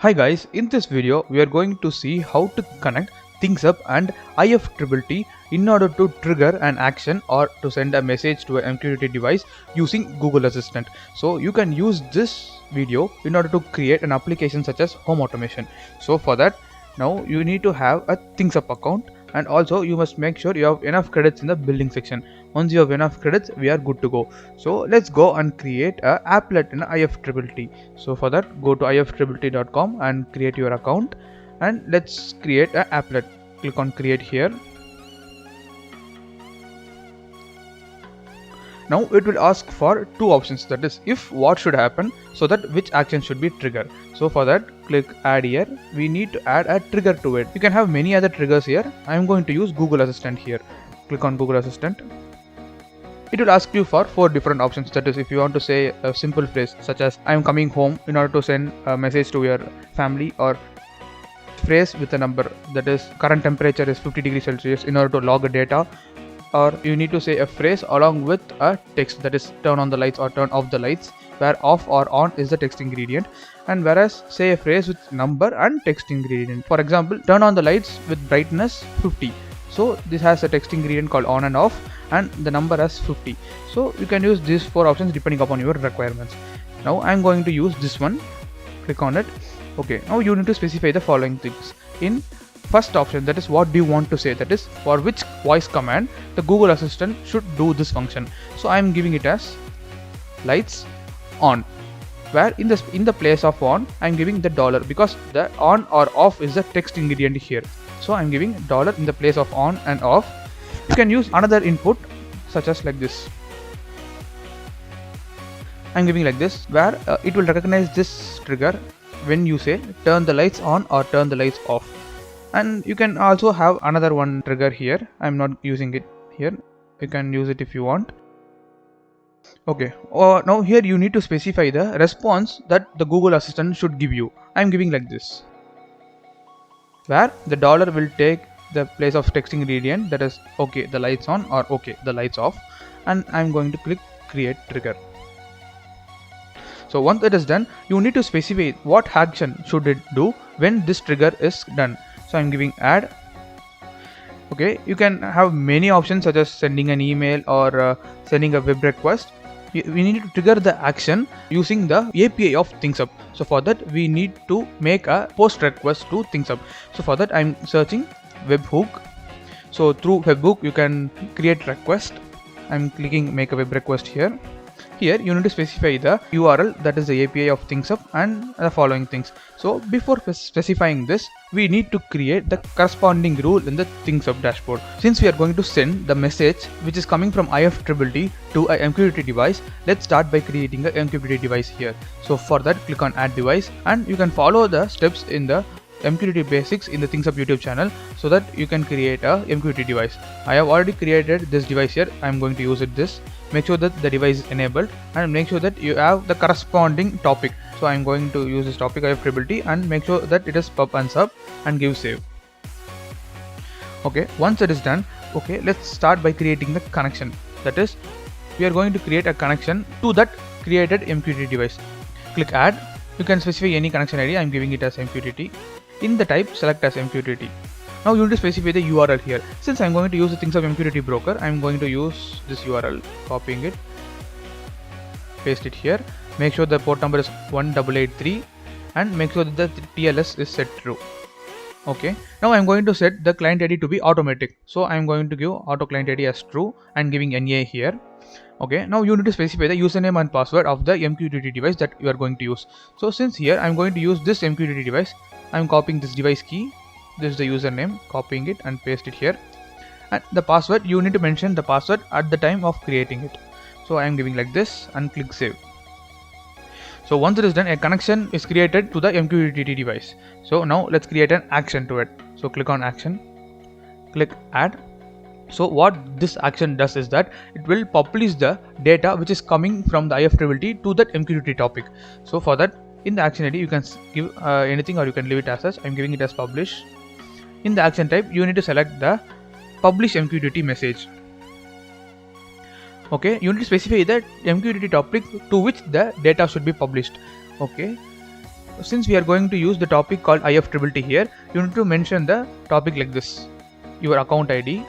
Hi guys, in this video we are going to see how to connect ThingsUp and IFTTT in order to trigger an action or to send a message to an MQTT device using Google Assistant. So you can use this video in order to create an application such as home automation. So for that, now you need to have a ThingsUp account, and also you must make sure you have enough credits in the building section. Once you have enough credits, we are good to go. So let's go and create a applet in IFTTT. So for that, go to ifttt.com and create your account, and let's create an applet. Click on create here. Now it will ask for two options, that is if what should happen, so that which action should be triggered. So for that, click add here. We need to add a trigger to it. You can have many other triggers here. I am going to use Google Assistant here. Click on Google Assistant. It will ask you for 4 different options, that is if you want to say a simple phrase such as I am coming home in order to send a message to your family, or phrase with a number, that is current temperature is 50 degrees Celsius in order to log a data, or you need to say a phrase along with a text, that is turn on the lights or turn off the lights, where off or on is the text ingredient, and whereas say a phrase with number and text ingredient. For example, turn on the lights with brightness 50. So this has a text ingredient called on and off, and the number as 50. So you can use these 4 options depending upon your requirements. Now I am going to use this one. Click on it. Okay, now you need to specify the following things. In first option, that is what do you want to say, that is for which voice command the Google Assistant should do this function. So I am giving it as lights on, where in the place of on I am giving the dollar, because the on or off is the text ingredient here. So I am giving dollar in the place of on and off. You can use another input such as like this. I am giving like this, where it will recognize this trigger when you say turn the lights on or turn the lights off. And you can also have another one trigger here. I am not using it here. You can use it if you want. Okay, now here you need to specify the response that the Google Assistant should give you. I am giving like this, where the dollar will take the place of text ingredient, that is okay the lights on or okay the lights off, and I am going to click create trigger. So once it is done, you need to specify what action should it do when this trigger is done. So I am giving add. Okay, you can have many options such as sending an email or sending a web request. We need to trigger the action using the API of ThingsUp. So for that, we need to make a post request to ThingsUp. So for that, I am searching webhook. So through webhook you can create request. I am clicking make a web request here. Here you need to specify the URL, that is the API of ThingsUp, and the following things. So before specifying this, we need to create the corresponding rule in the ThingsUp dashboard. Since we are going to send the message which is coming from IFTTT to a MQTT device, let's start by creating a MQTT device here. So for that, click on add device, and you can follow the steps in the MQTT basics in the ThingsUp YouTube channel so that you can create a MQTT device. I have already created this device here. I am going to use it this. Make sure that the device is enabled, and make sure that you have the corresponding topic. So I am going to use this topic IFTTT, and make sure that it is pub and sub, and give save. Okay, once it is done, okay, let's start by creating the connection. That is, we are going to create a connection to that created MQTT device. Click add. You can specify any connection ID. I am giving it as MQTT. In the type, select as MQTT. Now you need to specify the URL here. Since I am going to use the ThingsUp MQTT broker, I am going to use this URL, copying it, paste it here. Make sure the port number is 1883, and make sure that the TLS is set true. Okay, now I am going to set the client ID to be automatic. So I am going to give auto client ID as true and giving NA here. Okay, now you need to specify the username and password of the MQTT device that you are going to use. So since here I am going to use this MQTT device, I am copying this device key. This is the username, copying it and paste it here. And the password, you need to mention the password at the time of creating it. So I am giving like this and click save. So once it is done, a connection is created to the MQTT device. So now let's create an action to it. So click on action, click add. So what this action does is that it will publish the data which is coming from the IFTTT to that MQTT topic. So for that, in the action ID you can give anything, or you can leave it as such. I am giving it as publish. In the action type, you need to select the publish MQTT message. Okay, you need to specify the MQTT topic to which the data should be published. Okay, since we are going to use the topic called IFTTT here, you need to mention the topic like this: your account ID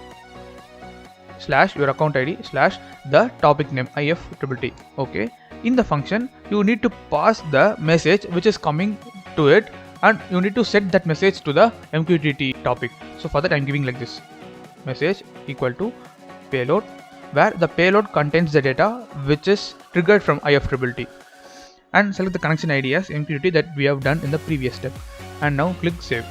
slash your account ID slash the topic name IFTTT. Okay, in the function you need to pass the message which is coming to it, and you need to set that message to the MQTT topic. So for that I'm giving like this: message equal to payload, where the payload contains the data which is triggered from IFTTT, and select the connection ID as MQTT that we have done in the previous step, and now click save.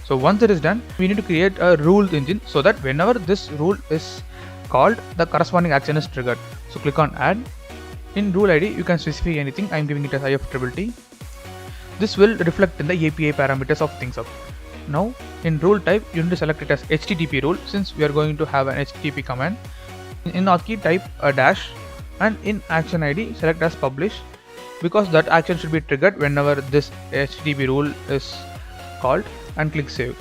So once it is done, we need to create a rule engine so that whenever this rule is called, the corresponding action is triggered. So click on add. In rule ID you can specify anything. I am giving it as IFTTT. This will reflect in the API parameters of ThinkSup. Now in rule type you need to select it as HTTP rule, since we are going to have an HTTP command. In hotkey type a dash, and in action ID select as publish, because that action should be triggered whenever this HTTP rule is called, and click save.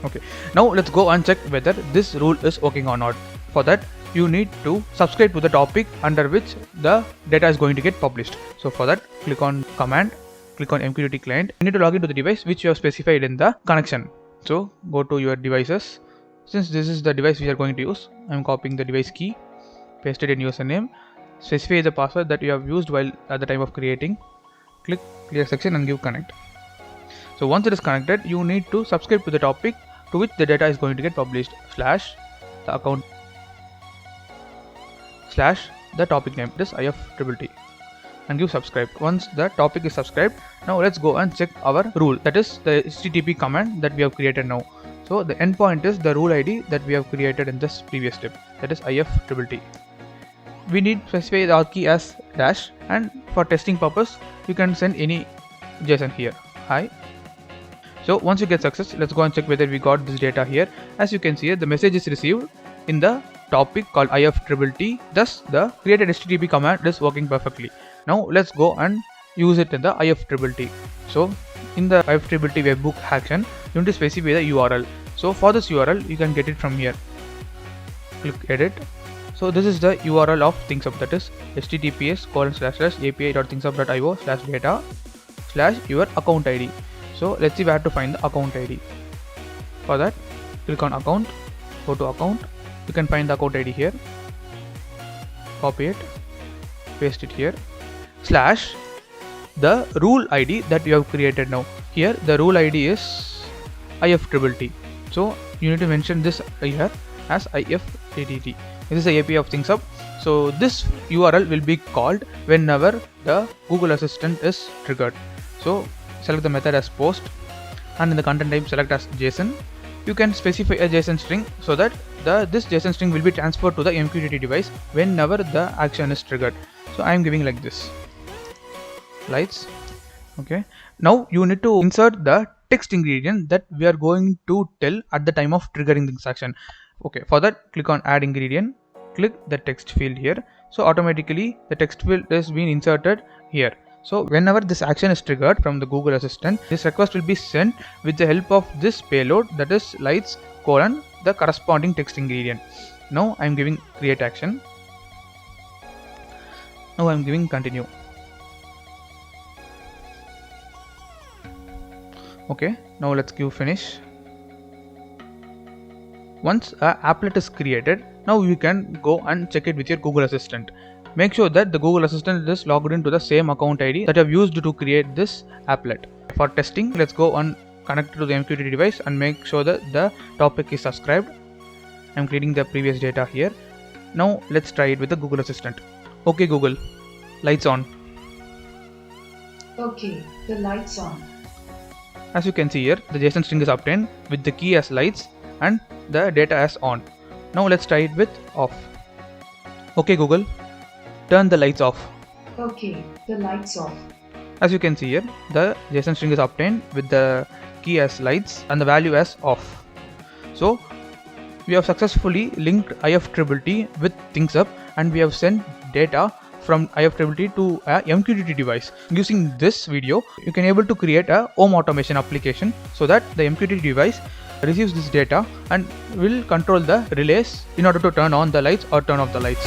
Okay, now let's go and check whether this rule is working or not. For that you need to subscribe to the topic under which the data is going to get published. So for that, click on command, click on MQTT client. You need to log into the device which you have specified in the connection. So go to your devices. Since this is the device we are going to use, I am copying the device key, paste it in username, specify the password that you have used while at the time of creating, click clear section and give connect. So once it is connected, you need to subscribe to the topic to which the data is going to get published, slash the account slash the topic name, this IFTTT, and give subscribe. Once the topic is subscribed, now let's go and check our rule, that is the HTTP command that we have created now. So the endpoint is the rule ID that we have created in this previous step, that is IFTTT. We need to specify the hotkey as dash, and for testing purpose you can send any JSON here. Hi. So once you get success, let's go and check whether we got this data here. As you can see here, the message is received in the topic called IFTTT, thus the created HTTP command is working perfectly. Now let's go and use it in the IFTTT. So in the IFTTT webhook action, you need to specify the URL. So for this URL you can get it from here. Click edit. So this is the URL of ThinkSup, that is https://api.thinksup.io/data/your account ID. So let's see where to find the account ID. For that, click on account, go to account, you can find the account ID here, copy it, paste it here, slash the rule ID that you have created now. Here the rule ID is IFTTT. So you need to mention this here as IFTTT. This is the API of ThinkSup. So this URL will be called whenever the Google Assistant is triggered. So select the method as post, and in the content type select as JSON. You can specify a JSON string so that this JSON string will be transferred to the MQTT device whenever the action is triggered. So I am giving like this: lights. Okay, now you need to insert the text ingredient that we are going to tell at the time of triggering this action. Okay, for that click on add ingredient, click the text field here. So automatically the text field is being inserted here. So whenever this action is triggered from the Google Assistant, this request will be sent with the help of this payload, that is lights : the corresponding text ingredient. Now I am giving create action. Now I am giving continue. Okay, now let's give finish. Once an applet is created, now you can go and check it with your Google Assistant. Make sure that the Google Assistant is logged into the same account ID that you have used to create this applet. For testing, let's go and connect to the MQTT device and make sure that the topic is subscribed. I'm creating the previous data here. Now let's try it with the Google Assistant. Okay Google, lights on. Okay, the lights on. As you can see here, the JSON string is obtained with the key as lights and the data as on. Now let's try it with off. Okay Google, turn the lights off. Okay, the lights off. As you can see here, the JSON string is obtained with the key as lights and the value as off. So we have successfully linked IFTTT with ThinkSup, and we have sent data from IFTTT to a MQTT device. Using this video, you can able to create a home automation application so that the MQTT device receives this data and will control the relays in order to turn on the lights or turn off the lights.